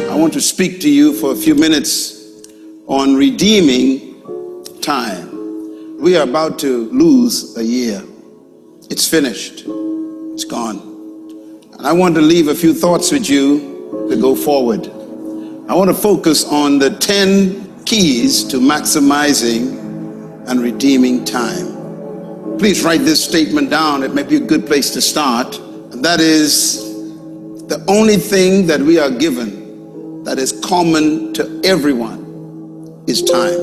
I want to speak to you for a few minutes on redeeming time. We are about to lose a year. It's finished. It's gone. And I want to leave a few thoughts with you to go forward. I want to focus on the 10 keys to maximizing and redeeming time. Please write this statement down. It may be a good place to start. And that is, the only thing that we are given that is common to everyone is time.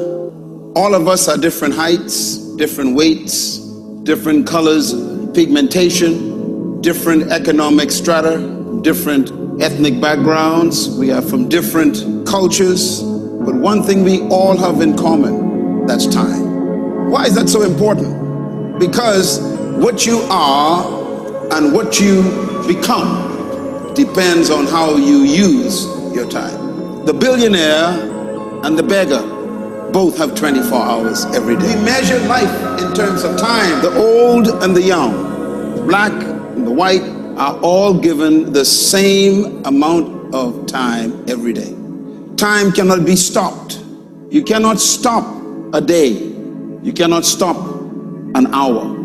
All of us are different heights, different weights, different colors, pigmentation, different economic strata, different ethnic backgrounds. We are from different cultures, but one thing we all have in common, that's time. Why is that so important? Because what you are and what you become depends on how you use your time. The billionaire and the beggar both have 24 hours every day. We measure life in terms of time. The old and the young, the black and the white, are all given the same amount of time every day. Time cannot be stopped. You cannot stop a day. You cannot stop an hour.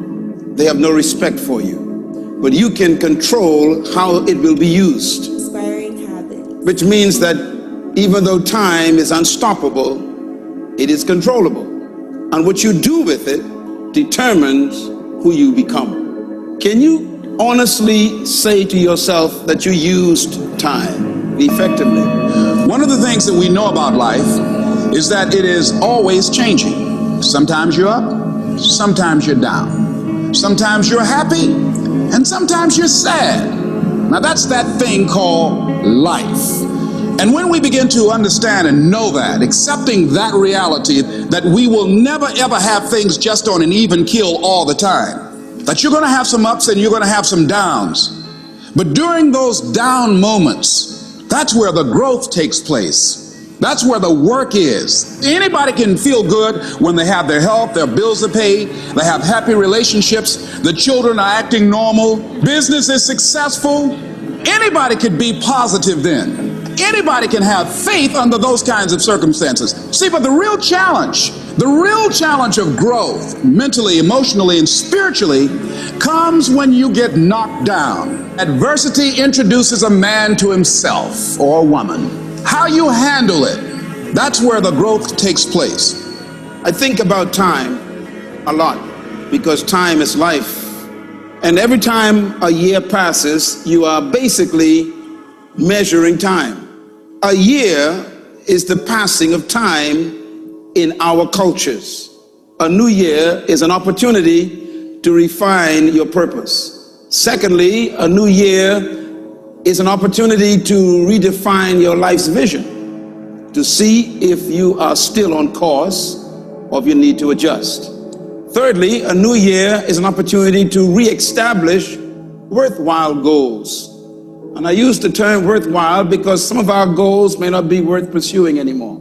They have no respect for you. But you can control how it will be used. Which means that even though time is unstoppable, it is controllable. And what you do with it determines who you become. Can you honestly say to yourself that you used time effectively? One of the things that we know about life is that it is always changing. Sometimes you're up, sometimes you're down. Sometimes you're happy, and sometimes you're sad. Now that's that thing called life. And when we begin to understand and know that, accepting that reality, that we will never ever have things just on an even keel all the time, that you're going to have some ups and you're going to have some downs. But during those down moments, that's where the growth takes place. That's where the work is. Anybody can feel good when they have their health, their bills are paid, they have happy relationships, the children are acting normal, business is successful. Anybody could be positive then. Anybody can have faith under those kinds of circumstances. See, but the real challenge of growth, mentally, emotionally, and spiritually, comes when you get knocked down. Adversity introduces a man to himself or a woman. How you handle it, that's where the growth takes place. I think about time a lot because time is life. And every time a year passes, you are basically measuring time. A year is the passing of time in our cultures. A new year is an opportunity to refine your purpose. Secondly, a new year is an opportunity to redefine your life's vision, to see if you are still on course or if you need to adjust. Thirdly, a new year is an opportunity to reestablish worthwhile goals. And I use the term worthwhile because some of our goals may not be worth pursuing anymore.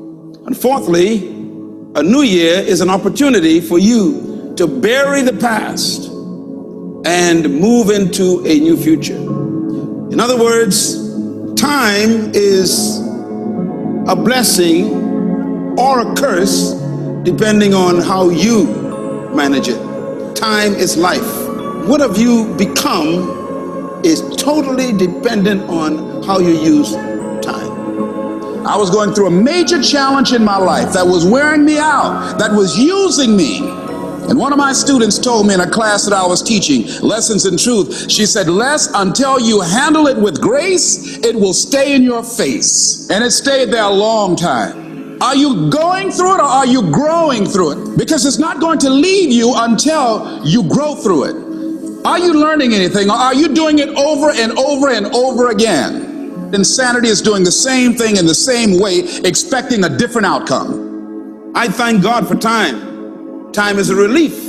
And fourthly, a new year is an opportunity for you to bury the past and move into a new future. In other words, time is a blessing or a curse depending on how you manage it. Time is life. What have you become is totally dependent on how you use time. I was going through a major challenge in my life that was wearing me out, that was using me. And one of my students told me in a class that I was teaching, Lessons in Truth, she said, Les, until you handle it with grace, it will stay in your face. And it stayed there a long time. Are you going through it or are you growing through it? Because it's not going to leave you until you grow through it. Are you learning anything or are you doing it over and over and over again? Insanity is doing the same thing in the same way, expecting a different outcome. I thank God for time. Time is a relief.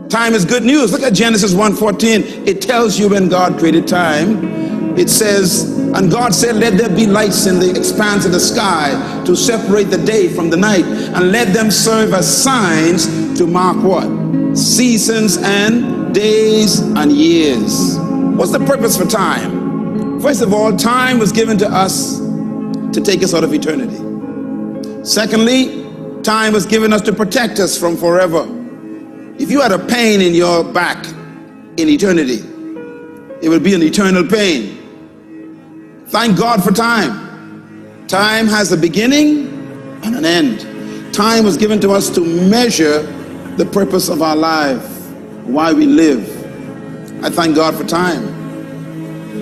Time is good news. Look at Genesis 1:14. It tells you when God created time. It says, and God said, let there be lights in the expanse of the sky to separate the day from the night, and let them serve as signs to mark what? Seasons and days and years. What's the purpose for time? First of all, time was given to us to take us out of eternity. Secondly, time was given us to protect us from forever. If you had a pain in your back in eternity, it would be an eternal pain. Thank God for time. Time has a beginning and an end. Time was given to us to measure the purpose of our life, why we live. I thank God for time.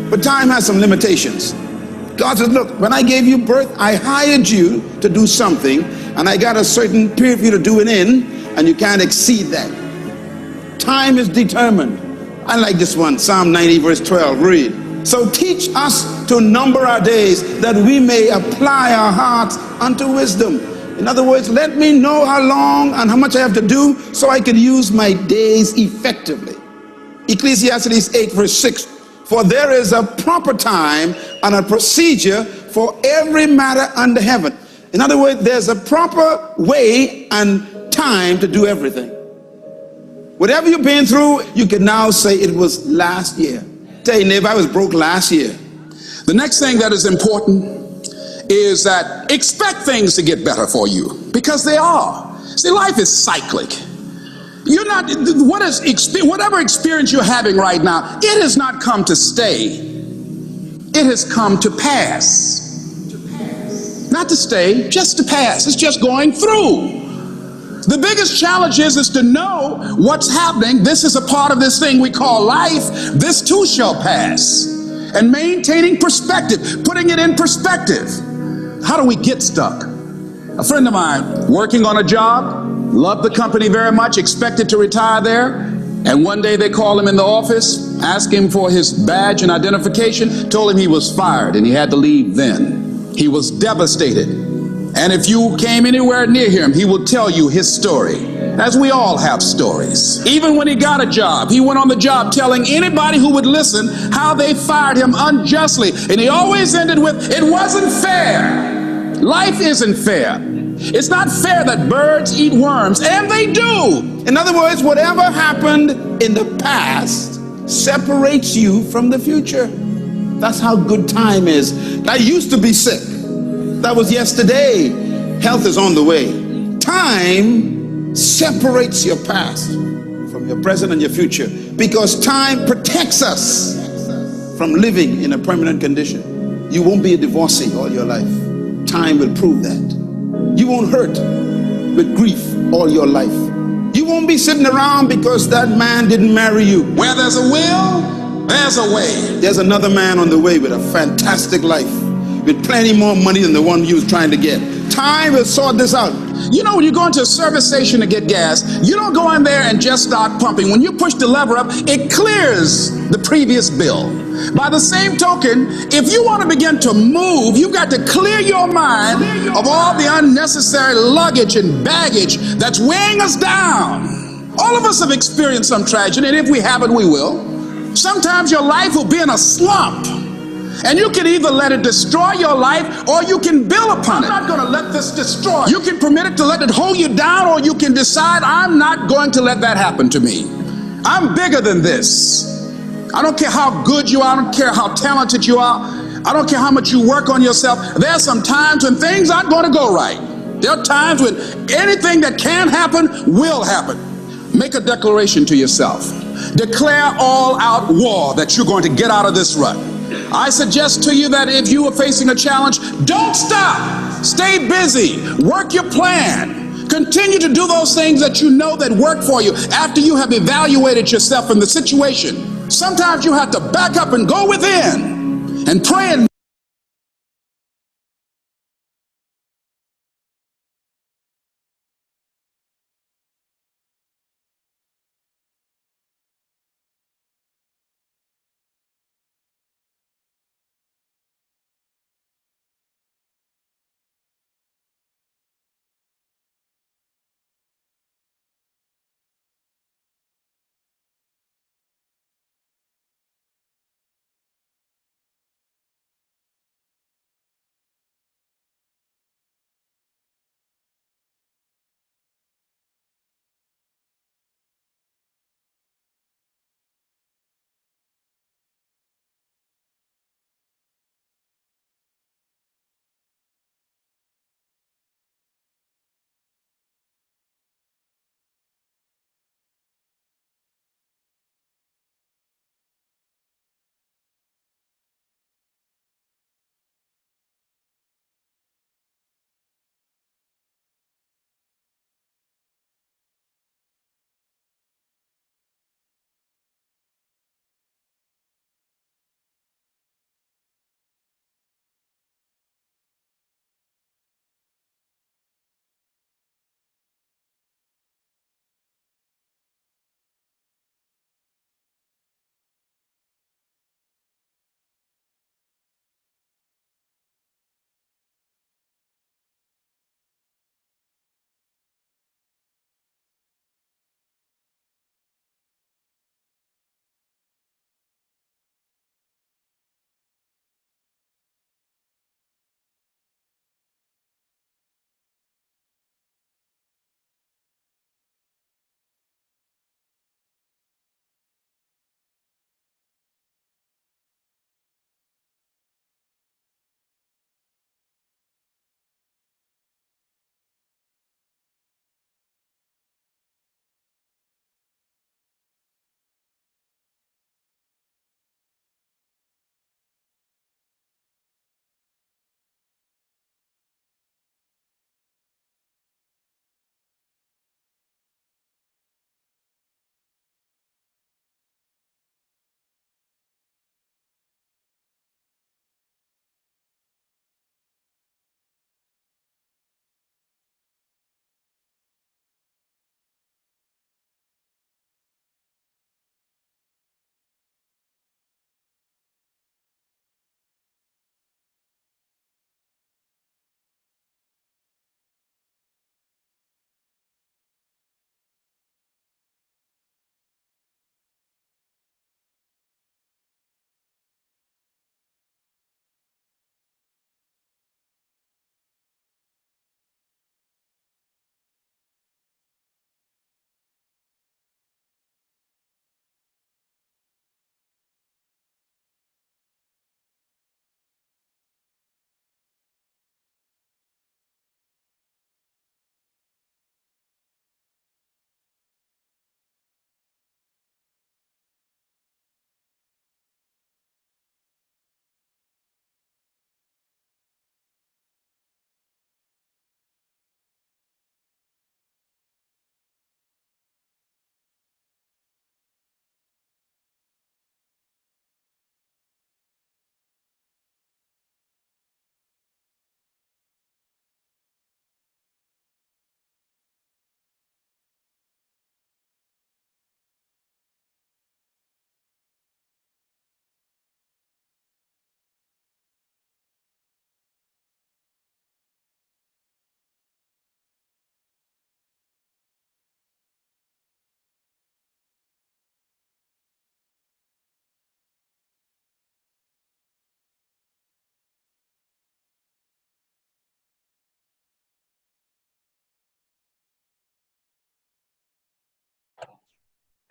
But time has some limitations. God says, look, when I gave you birth, I hired you to do something, and I got a certain period for you to do it in, and you can't exceed that. Time is determined. I like this one, Psalm 90 verse 12, read. So teach us to number our days, that we may apply our hearts unto wisdom. In other words, let me know how long and how much I have to do so I can use my days effectively. Ecclesiastes 8 verse 6, for there is a proper time and a procedure for every matter under heaven. In other words, there's a proper way and time to do everything. Whatever you've been through, you can now say it was last year. Tell your neighbor, I was broke last year. The next thing that is important is that expect things to get better for you, because they are. See, life is cyclic. You're not, whatever experience you're having right now, it has not come to stay. It has come to pass. Not to stay, just to pass. It's just going through. The biggest challenge is to know what's happening. This is a part of this thing we call life. This too shall pass. And maintaining perspective, putting it in perspective. How do we get stuck? A friend of mine working on a job, loved the company very much, expected to retire there, and one day they called him in the office, asked him for his badge and identification, told him he was fired and he had to leave then. He was devastated. And if you came anywhere near him, he will tell you his story, as we all have stories. Even when he got a job, he went on the job telling anybody who would listen how they fired him unjustly. And he always ended with, it wasn't fair. Life isn't fair. It's not fair that birds eat worms, and they do. In other words, whatever happened in the past separates you from the future. That's how good time is. I used to be sick. That was yesterday. Health is on the way. Time separates your past from your present and your future, because time protects us from living in a permanent condition. You won't be a divorcee all your life. Time will prove that. You won't hurt with grief all your life. You won't be sitting around because that man didn't marry you. Where there's a will, there's a way. There's another man on the way with a fantastic life, with plenty more money than the one you was trying to get. Time will sort this out. You know, when you go into a service station to get gas, you don't go in there and just start pumping. When you push the lever up, it clears the previous bill. By the same token, if you want to begin to move, you've got to clear your mind of all the unnecessary luggage and baggage that's weighing us down. All of us have experienced some tragedy, and if we haven't, we will. Sometimes your life will be in a slump, and you can either let it destroy your life, or you can build upon it. I'm not going to let this destroy. You can permit it to let it hold you down, or you can decide, I'm not going to let that happen to me. I'm bigger than this. I don't care how good you are. I don't care how talented you are. I don't care how much you work on yourself. There are some times when things aren't going to go right. There are times when anything that can happen will happen. Make a declaration to yourself. Declare all out war that you're going to get out of this rut. I suggest to you that if you are facing a challenge, don't stop. Stay busy. Work your plan. Continue to do those things that you know that work for you after you have evaluated yourself in the situation. Sometimes you have to back up and go within and pray and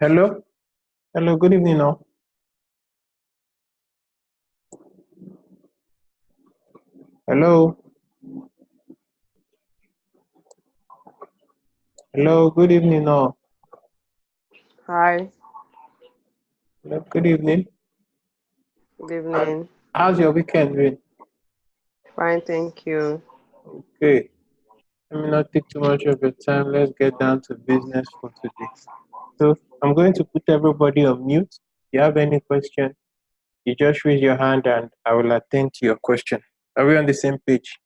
Hello. Hello. Good evening, all. Hello. Hello. Good evening, all. Hi, Hello. Good evening. good evening. How's your weekend been? Fine, thank you. Okay. Let me not take too much of your time. Let's get down to business for today. So I'm going to put everybody on mute. If you have any question, you just raise your hand and I will attend to your question. Are we on the same page?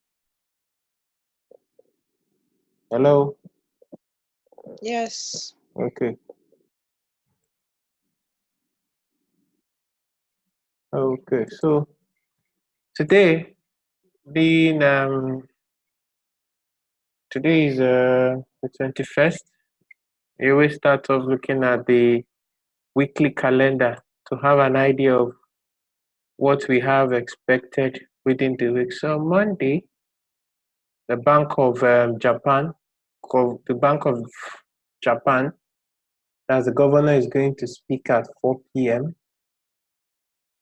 Hello. Yes. Okay. Okay. So today, being today is the 21st. You always start off looking at the weekly calendar to have an idea of what we have expected within the week. So on Monday, the Bank of Japan, the Bank of Japan, as the governor is going to speak at 4 p.m.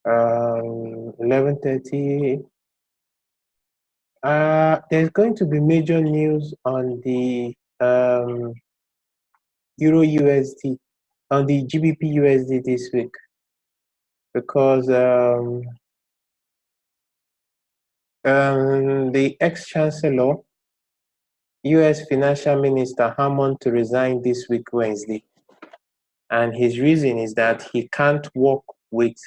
11:30. There's going to be major news on the Euro USD, on the GBP USD this week, because the ex-chancellor, US Financial Minister Hammond, to resign this week, Wednesday. And his reason is that he can't work with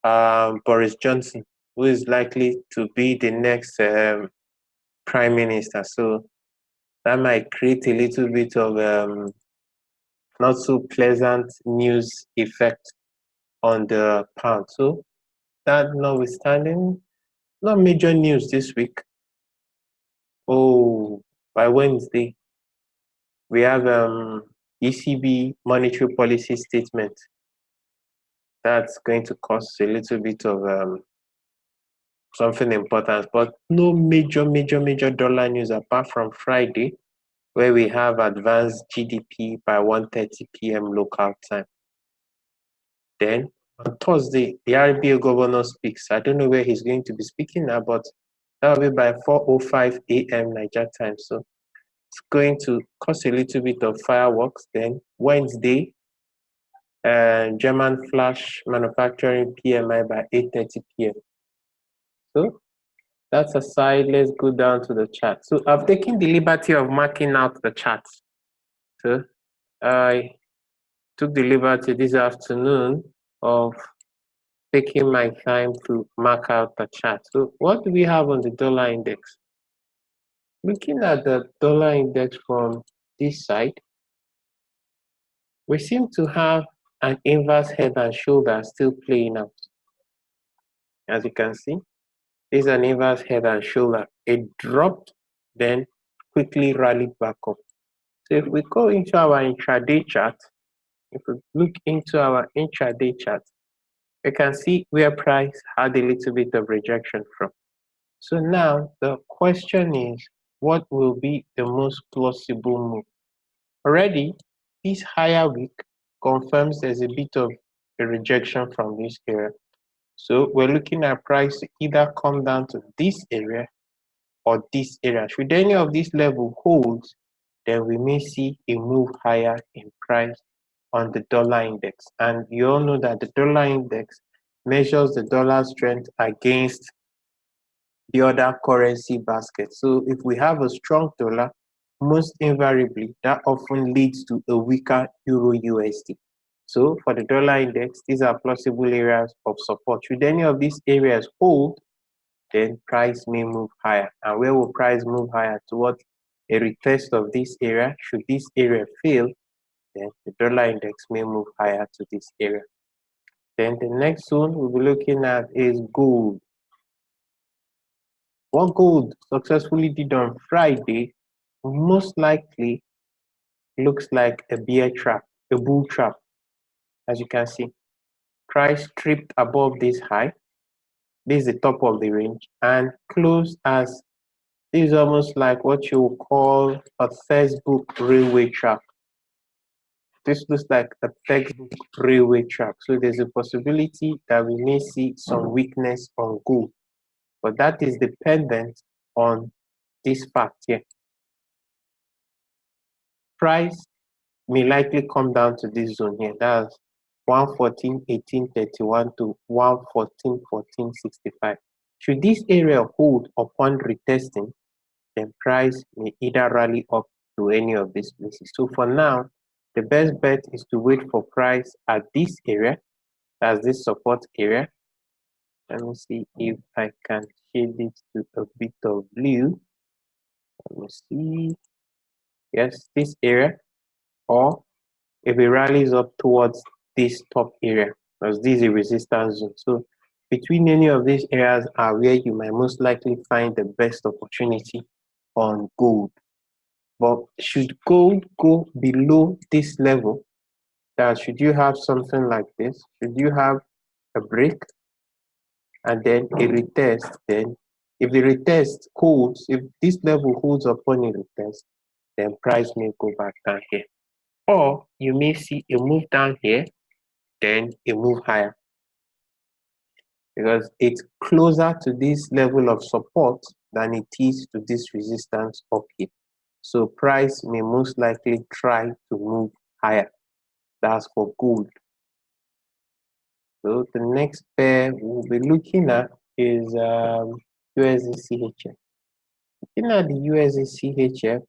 Boris Johnson, who is likely to be the next prime minister. So that might create a little bit of not so pleasant news effect on the pound. So that notwithstanding, not major news this week. Oh, by Wednesday, we have ECB monetary policy statement. That's going to cause a little bit of something important, but no major dollar news apart from Friday, where we have advanced GDP by 1:30 p.m. local time. Then on Thursday, the RBA governor speaks. I don't know where he's going to be speaking now, but that will be by 4:05 a.m. Niger time. So it's going to cause a little bit of fireworks. Then Wednesday, German flash manufacturing PMI by 8:30 p.m. So that's aside. Let's go down to the chart. So I've taken the liberty of marking out the charts. So I took the liberty this afternoon of taking my time to mark out the chart. So what do we have on the dollar index? Looking at the dollar index from this side, we seem to have an inverse head and shoulder still playing out. As you can see, this is an inverse head and shoulder. It dropped, then quickly rallied back up. So if we go into our intraday chart, if we look into our intraday chart, we can see where price had a little bit of rejection from. So now the question is, what will be the most plausible move? Already, this higher week confirms there's a bit of a rejection from this area. So we're looking at price to either come down to this area or this area. Should any of this level hold, then we may see a move higher in price on the dollar index. And you all know that the dollar index measures the dollar strength against the other currency basket. So if we have a strong dollar, most invariably, that often leads to a weaker Euro USD. So for the dollar index, these are plausible areas of support. Should any of these areas hold, then price may move higher. And where will price move higher? Towards a retest of this area. Should this area fail, then the dollar index may move higher to this area. Then the next zone we'll be looking at is gold. What gold successfully did on Friday most likely looks like a bear trap, a bull trap, as you can see. Price tripped above this high. This is the top of the range and closed as this is almost like what you would call a Facebook railway track. this looks like a textbook railway track. So there's a possibility that we may see some weakness on gold, but that is dependent on this fact here. Price may likely come down to this zone here. That's 114.1831 to 114.1465. Should this area hold upon retesting, then price may either rally up to any of these places. So for now, the best bet is to wait for price at this area, that's this support area. Let me see if I can shade it to a bit of blue. Let me see. Yes, this area, or if it rallies up towards this top area, because this is a resistance zone. So between any of these areas are where you might most likely find the best opportunity on gold. But should gold go below this level, that should you have something like this, should you have a break and then a retest, then if the retest holds, if this level holds upon a retest, then price may go back down here. Or you may see a move down here, then a move higher, because it's closer to this level of support than it is to this resistance up here. So price may most likely try to move higher. That's for gold. So the next pair we'll be looking at is USD-CHF. Looking at the USD-CHF,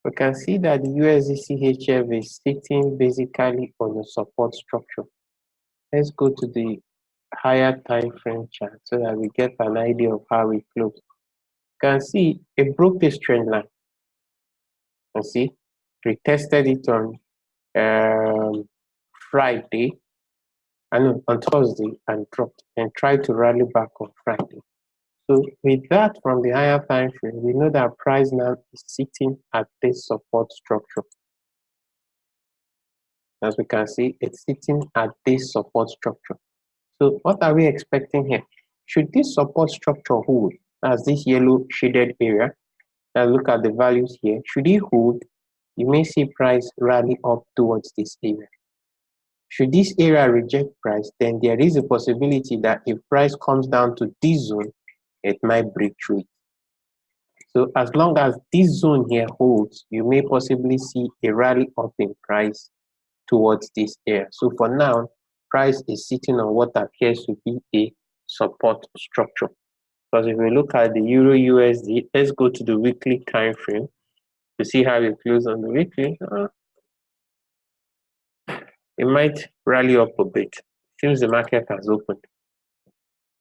we can see that the USD-CHF is sitting basically on a support structure. Let's go to the higher time frame chart so that we get an idea of how we close. You can see it broke this trend line. You can see retested it on Friday, and on Thursday, and dropped and tried to rally back on Friday. So with that, from the higher time frame, we know that price now is sitting at this support structure. As we can see, it's sitting at this support structure. So what are we expecting here? Should this support structure hold, as this yellow shaded area, now look at the values here, should it hold, you may see price rally up towards this area. Should this area reject price, then there is a possibility that if price comes down to this zone, it might break through it. So as long as this zone here holds, you may possibly see a rally up in price towards this area. So for now, price is sitting on what appears to be a support structure. Because if we look at the Euro USD, let's go to the weekly time frame to see how it closes on the weekly. It might rally up a bit since the market has opened.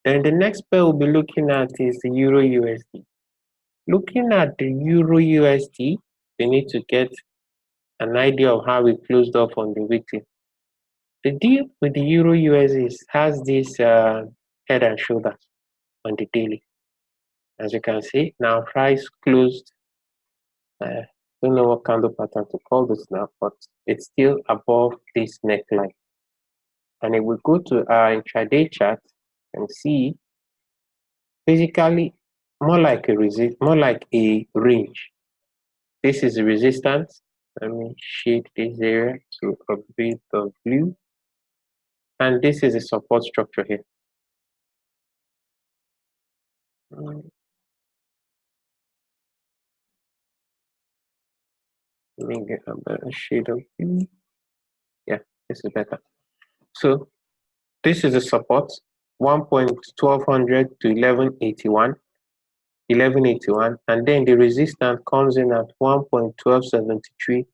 Then the next pair we'll be looking at is the Euro USD. Looking at the Euro USD, we need to get an idea of how it closed off on the weekly. The deal with the Euro USD has this head and shoulders on the daily. As you can see, now price closed, don't know what candle pattern to call this now, but it's still above this neckline. And if we go to our intraday chart and see, basically more like a range. This is a resistance. Let me shade this area to a bit of blue. And this is a support structure here. Let me get a better shade of blue. Yeah, this is better. So this is a support, 1.1200 to 1181, and then the resistance comes in at 1.1273 to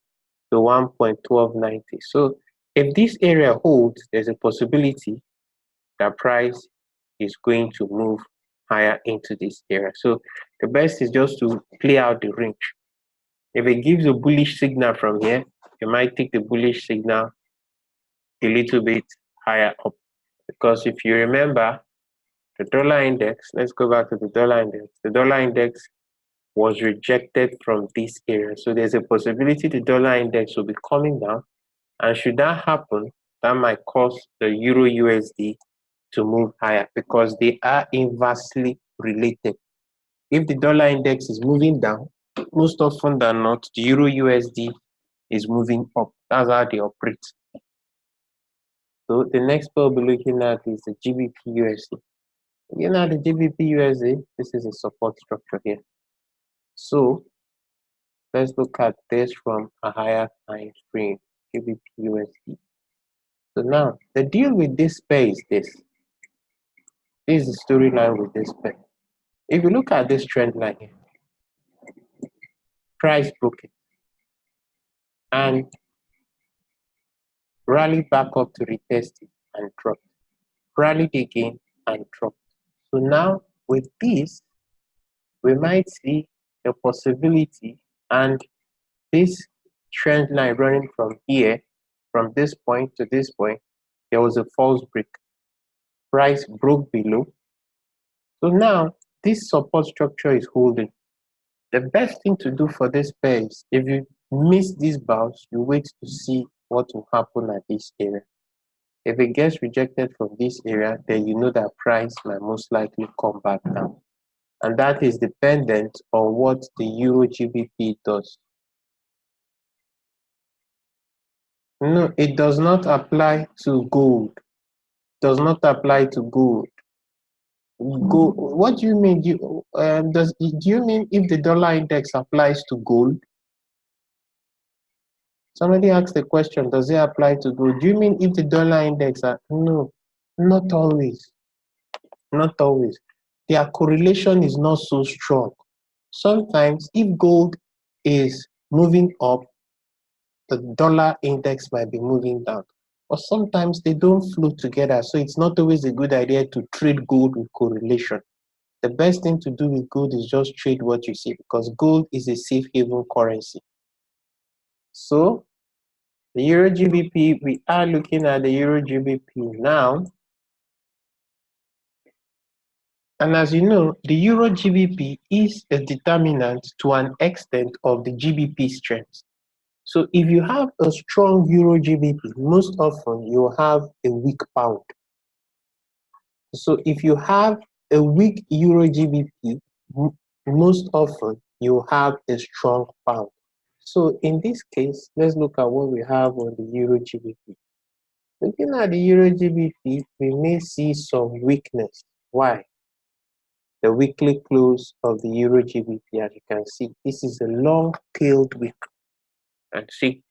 1.1290. So if this area holds, there's a possibility that price is going to move higher into this area. So the best is just to play out the range. If it gives a bullish signal from here, you might take the bullish signal a little bit higher up. Because if you remember, the dollar index, let's go back to the dollar index. The dollar index was rejected from this area. So there's a possibility the dollar index will be coming down. And should that happen, that might cause the Euro USD to move higher because they are inversely related. If the dollar index is moving down, most often than not, the Euro USD is moving up. That's how they operate. So the next pair we'll be looking at is the GBP USD. Again, at the GBP USD, this is a support structure here. So let's look at this from a higher time frame, GBP USD. So now the deal with this pair is this. This is the storyline with this pair. If you look at this trend line here, price broke it and rallied back up to retest it and dropped. Rallied again and dropped. So now with this, we might see a possibility, and this trend line running from here, from this point to this point, there was a false break. Price broke below. So now this support structure is holding. The best thing to do for this pair is, if you miss this bounce, you wait to see what will happen at this area. If it gets rejected from this area, then you know that price might most likely come back down. And that is dependent on what the Euro GBP does. No, it does not apply to gold. It does not apply to gold. What do you mean? Do you mean if the dollar index applies to gold? Somebody asked the question, does it apply to gold? Do you mean if the dollar index no, not always. Not always. Their correlation is not so strong. Sometimes if gold is moving up, the dollar index might be moving down. But sometimes they don't flow together, so it's not always a good idea to trade gold with correlation. The best thing to do with gold is just trade what you see, because gold is a safe haven currency. So the Euro GBP, we are looking at the Euro GBP now. And as you know, the Euro GBP is a determinant to an extent of the GBP strength. So if you have a strong Euro GBP, most often you have a weak pound. So if you have a weak Euro GBP, most often you have a strong pound. So in this case, let's look at what we have on the Euro GBP. Looking at the Euro GBP, we may see some weakness. Why? The weekly close of the Euro GBP, as you can see, this is a long-tailed wick. And see,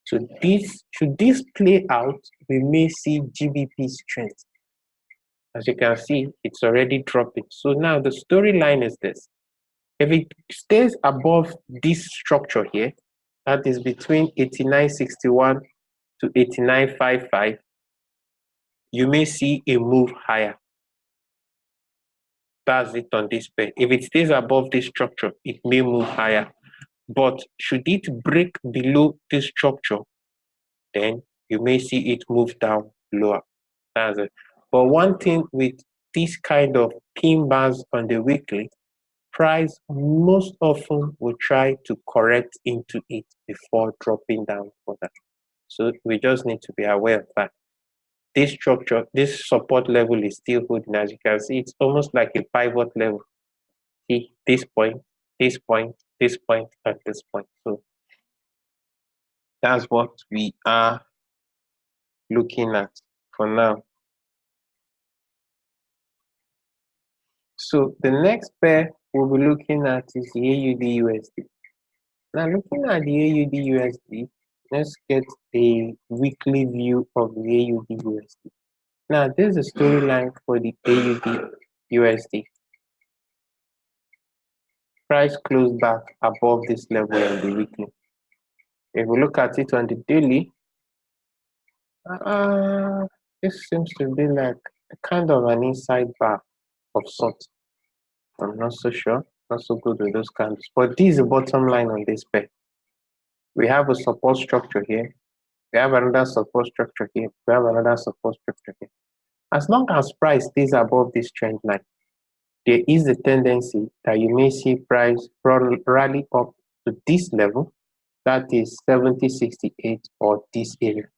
should this play out, we may see GBP strength. As you can see, it's already dropping. So now the storyline is this. If it stays above this structure here, that is between 89.61 to 89.55, you may see a move higher. That's it on this pair. If it stays above this structure, it may move higher. But should it break below this structure, then you may see it move down lower. That's it. But one thing with this kind of pin bars on the weekly, price most often will try to correct into it before dropping down further. So we just need to be aware of that. This structure, this support level is still holding. As you can see, it's almost like a pivot level. See this point, this point, this point, and this point. So that's what we are looking at for now. So the next pair we'll be looking at is the AUD USD. Now looking at the AUD USD, let's get a weekly view of the AUD USD. Now this is a storyline for the AUD USD. Price closed back above this level on the weekly. If we look at it on the daily, this seems to be like a kind of an inside bar of sorts. I'm not so sure, not so good with those candles. But this is the bottom line on this pair. We have a support structure here. We have another support structure here. We have another support structure here. As long as price stays above this trend line, there is a tendency that you may see price rally up to this level, that is 70.68 or this area.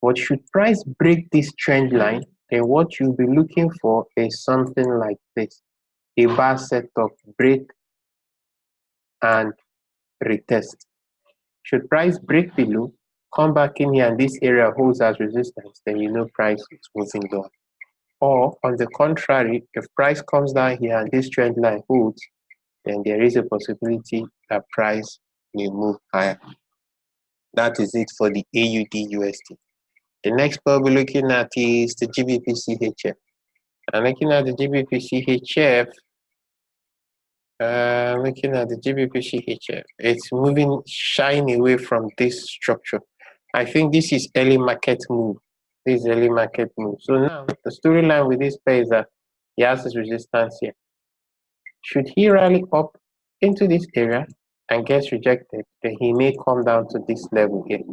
But should price break this trend line, then what you'll be looking for is something like this: a bar setup, break and retest. Should price break below, come back in here and this area holds as resistance, then you know price is moving down. Or on the contrary, if price comes down here and this trend line holds, then there is a possibility that price may move higher. That is it for the AUD USD. The next pair we'll be looking at is the GBP CHF. And looking at the GBP CHF, it's moving, shying away from this structure. I think this is early market move. This is early market move. So now the storyline with this pair is that he has his resistance here. Should he rally up into this area and gets rejected, then he may come down to this level here.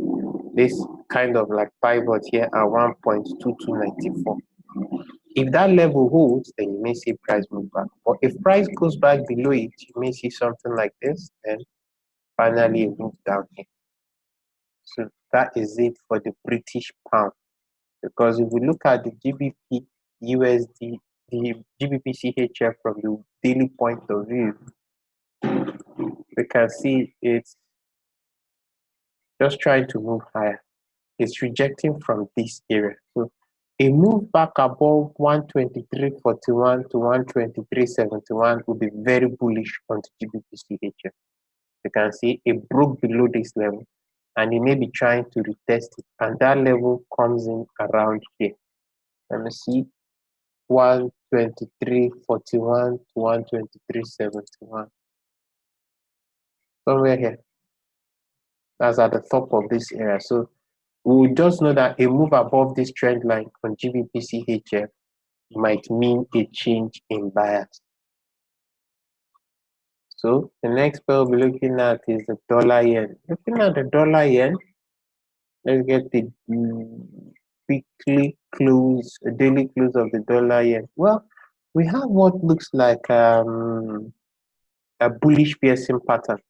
This kind of like pivot here at 1.2294. If that level holds, then you may see price move back. But if price goes back below it, you may see something like this, and finally a move down here. So that is it for the British pound. Because if we look at the GBP USD, the GBP CHF from the daily point of view, we can see it's just trying to move higher. It's rejecting from this area. So a move back above 123.41 to 123.71 will be very bullish on the GBP CHF. You can see it broke below this level and it may be trying to retest it, and that level comes in around here. Let me see, 123.41 to 123.71. Somewhere here. That's at the top of this area. So we will just know that a move above this trend line on GBP CHF might mean a change in bias. So the next pair we'll be looking at is the dollar yen. Looking at the dollar yen, let's get the weekly close, daily close of the dollar yen. Well, we have what looks like a bullish piercing pattern.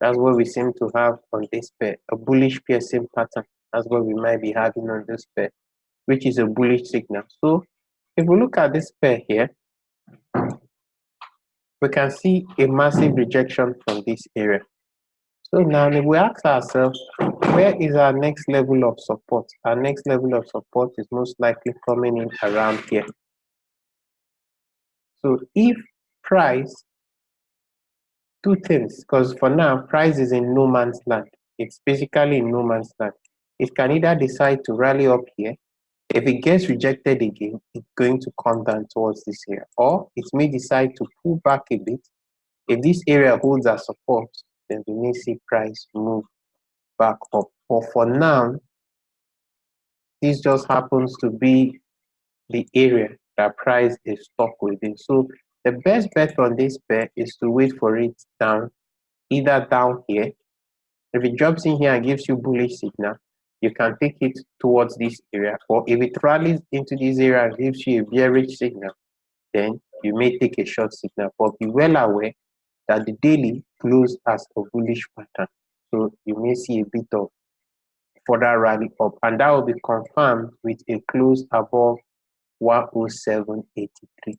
That's what we seem to have on this pair, a bullish piercing pattern. That's what we might be having on this pair, which is a bullish signal. So if we look at this pair here, we can see a massive rejection from this area. So now if we ask ourselves, where is our next level of support? Our next level of support is most likely coming in around here. So if price, two things, because for now, price is in no man's land. It's basically in no man's land. It can either decide to rally up here. If it gets rejected again, it's going to come down towards this area. Or it may decide to pull back a bit. If this area holds as support, then we may see price move back up. But for now, this just happens to be the area that price is stuck within. So the best bet on this pair is to wait for it down, either down here. If it drops in here and gives you bullish signal, you can take it towards this area. Or if it rallies into this area and gives you a bearish signal, then you may take a short signal. But be well aware that the daily closed as a bullish pattern. So you may see a bit of further rally up, and that will be confirmed with a close above 107.83.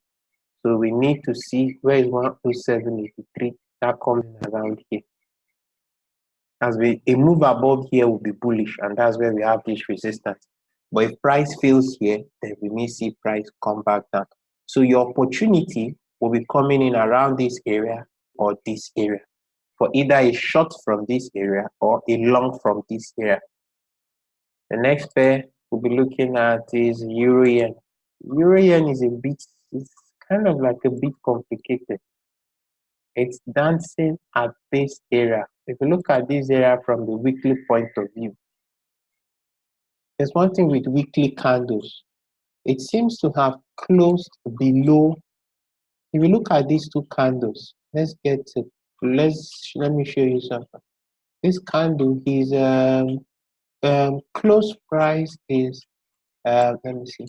So we need to see where is 107.83. That comes around here. As a move above here will be bullish, and that's where we have this resistance. But if price fails here, then we may see price come back down. So your opportunity will be coming in around this area or this area, for either a short from this area or a long from this area. The next pair we'll be looking at is Euro Yen. Euro Yen is it's kind of like a bit complicated. It's dancing at this area. If you look at this area from the weekly point of view, there's one thing with weekly candles. It seems to have closed below. If you look at these two candles, let me show you something. This candle is close price is let me see.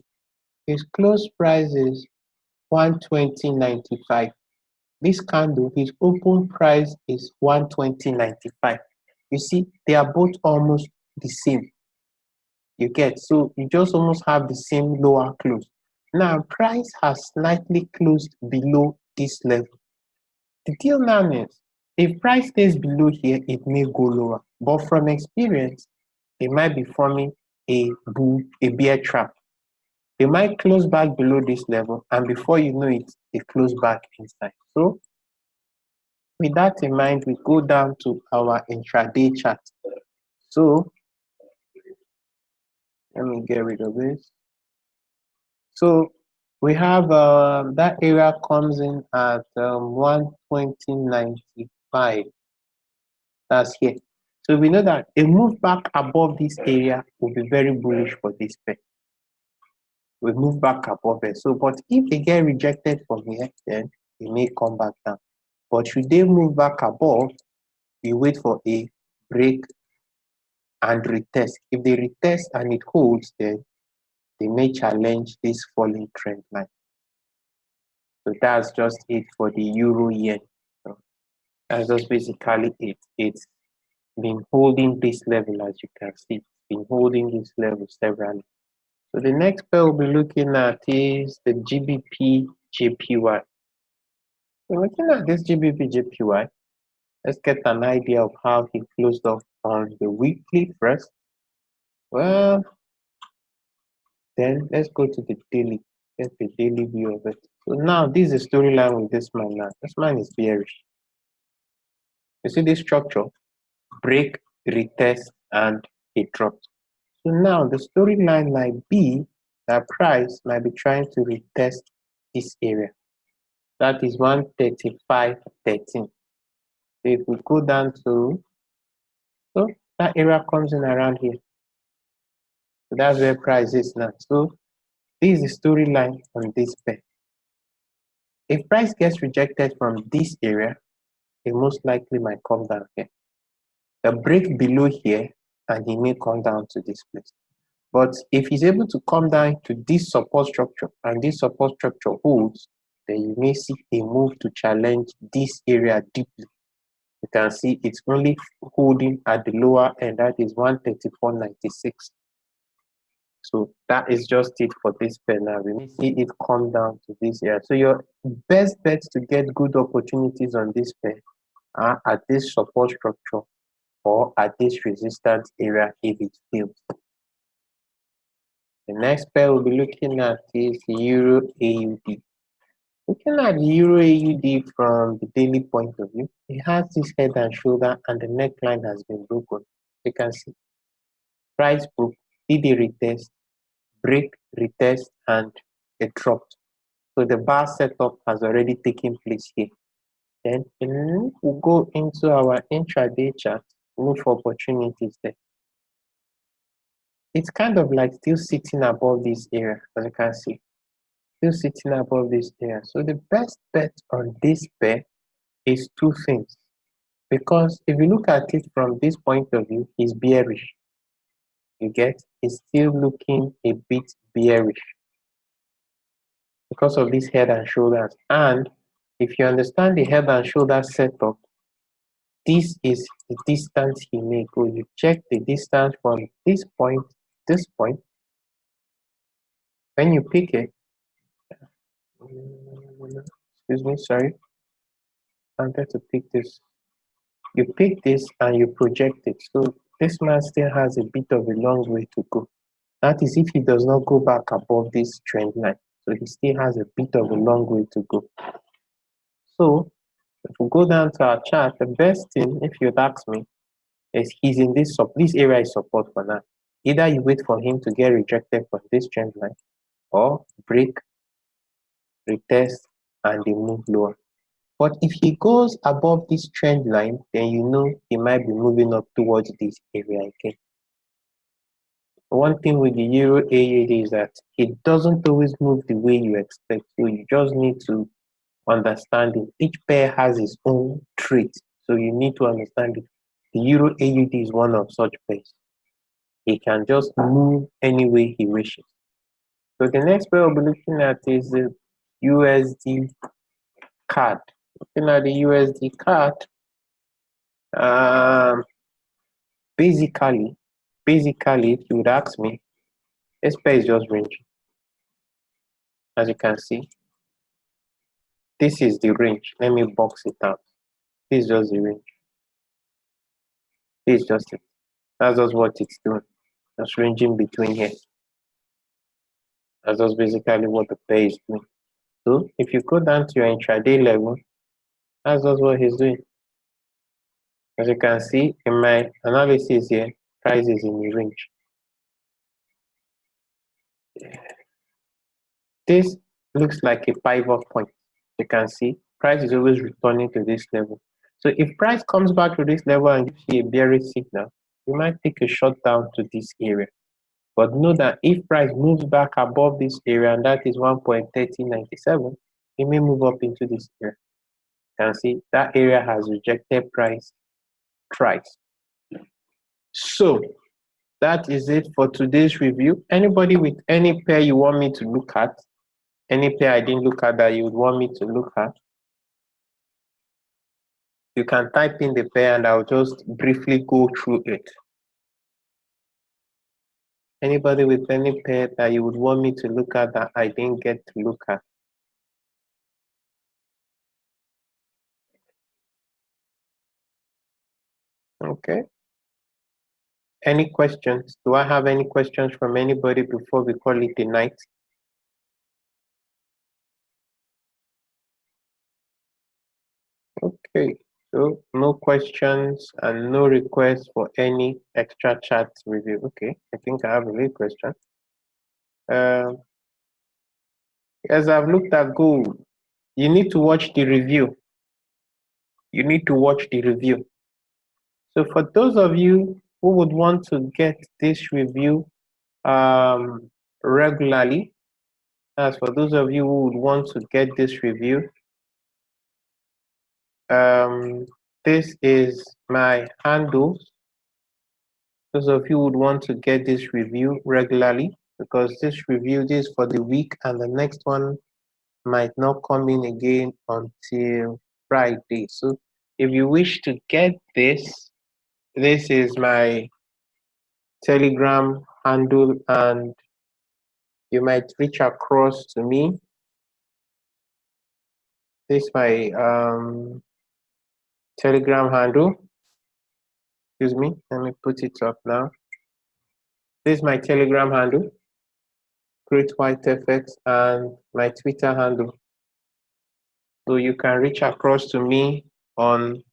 His close price is 120.95. This candle, his open price is 120.95. You see, they are both almost the same. You get, so you just almost have the same lower close. Now, price has slightly closed below this level. The deal now is, if price stays below here, it may go lower. But from experience, they might be forming a bear trap. They might close back below this level, and before you know it, they close back inside. So with that in mind, we go down to our intraday chart. So let me get rid of this. So we have that area comes in at 120.95. That's here. So we know that a move back above this area will be very bullish for this pair. We move back above it. So, but if they get rejected from here, then they may come back down. But should they move back above, you wait for a break and retest. If they retest and it holds, then they may challenge this falling trend line. So that's just it for the euro yen. So that's just basically it. It's been holding this level, as you can see. It's been holding this level severally. So the next pair we'll be looking at is the GBP JPY. So looking at this GBP JPY, let's get an idea of how he closed off on the weekly first. Well, then let's go to the daily. Get the daily view of it. So now this is the storyline with this man now. This man is bearish. You see this structure? Break, retest, and it dropped. So now the storyline might be that price might be trying to retest this area. That is 135.13. So if we go down to, so that area comes in around here. So that's where price is now. So this is the storyline on this pair. If price gets rejected from this area, it most likely might come down here. A break below here, and he may come down to this place. But if he's able to come down to this support structure and this support structure holds, then you may see a move to challenge this area deeply. You can see it's only holding at the lower end, that is 134.96. So that is just it for this pair now. We may see it come down to this area. So your best bets to get good opportunities on this pair are at this support structure or at this resistance area if it fails. The next pair we'll be looking at is the Euro AUD. Looking at the Euro AUD from the daily point of view, it has this head and shoulder and the neckline has been broken. You can see price broke, did a retest, break, retest, and it dropped. So the bar setup has already taken place here. Then we'll go into our intraday chart, look for opportunities there. It's kind of like still sitting above this area, as you can see. Still sitting above this area. So the best bet on this pair is two things. Because if you look at it from this point of view, it's bearish. You get? It's still looking a bit bearish because of this head and shoulders. And if you understand the head and shoulder setup, this is the distance he may go. You check the distance from this point, this point. When you pick it, excuse me, sorry, I wanted to pick this. You pick this and you project it. So this man still has a bit of a long way to go. That is if he does not go back above this trend line. So he still has a bit of a long way to go. So if we go down to our chart, the best thing, if you'd ask me, is he's in this area is support for now. Either you wait for him to get rejected from this trend line or break, retest, and they move lower. But if he goes above this trend line, then you know he might be moving up towards this area again. One thing with the Euro AUD is that it doesn't always move the way you expect. So you just need to understand it. Each pair has its own trait. So you need to understand it. The Euro AUD is one of such pairs. He can just move any way he wishes. So the next pair we'll be looking at is the USD card. Looking at the USD card, basically, if you would ask me, this pair is just ranging. As you can see, this is the range. Let me box it out. This is just the range. This is just it. That's just what it's doing. Just ranging between here. That's just basically what the pair is doing. So if you go down to your intraday level, that's just what he's doing. As you can see in my analysis here, price is in the range. This looks like a pivot point. You can see price is always returning to this level. So if price comes back to this level and gives you a bearish signal, you might take a short down to this area. But know that if price moves back above this area, and that is 1.3097, it may move up into this area. You can see that area has rejected price twice. So that is it for today's review. Anybody with any pair you want me to look at? Any pair I didn't look at that you would want me to look at? You can type in the pair and I'll just briefly go through it. Anybody with any pair that you would want me to look at that I didn't get to look at? Okay. Any questions? Do I have any questions from anybody before we call it a night? Okay, so no questions and no requests for any extra chat review. Okay, I think I have a real question. As I've looked at gold, you need to watch the review. You need to watch the review. So for those of you who would want to get this review regularly, as for those of you who would want to get this review, this is my handles. Those of you who would want to get this review regularly, because this review is for the week and the next one might not come in again until Friday. So if you wish to get this, this is my Telegram handle and you might reach across to me. This is my Telegram handle. Excuse me, let me put it up now. This is my Telegram handle, Great White FX, and my Twitter handle. So you can reach across to me on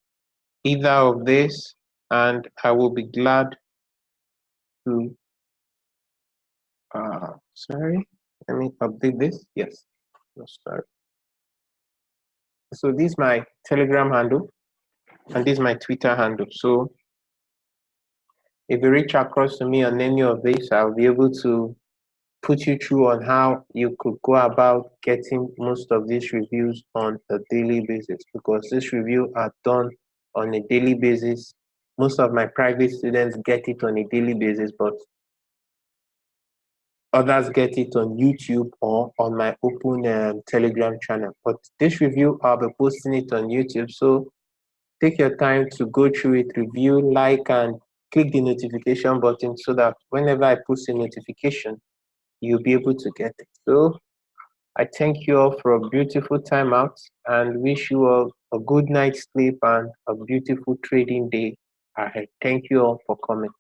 either of these, and I will be glad to. Sorry, let me update this. Yes, no, sorry. So this is my Telegram handle, and this is my Twitter handle. So if you reach across to me on any of these, I'll be able to put you through on how you could go about getting most of these reviews on a daily basis, because this review are done on a daily basis. Most of my private students get it on a daily basis, but others get it on YouTube or on my open Telegram channel. But this review, I'll be posting it on YouTube. So take your time to go through it, review, like, and click the notification button so that whenever I post a notification, you'll be able to get it. So I thank you all for a beautiful time out and wish you all a good night's sleep and a beautiful trading day ahead. Thank you all for coming.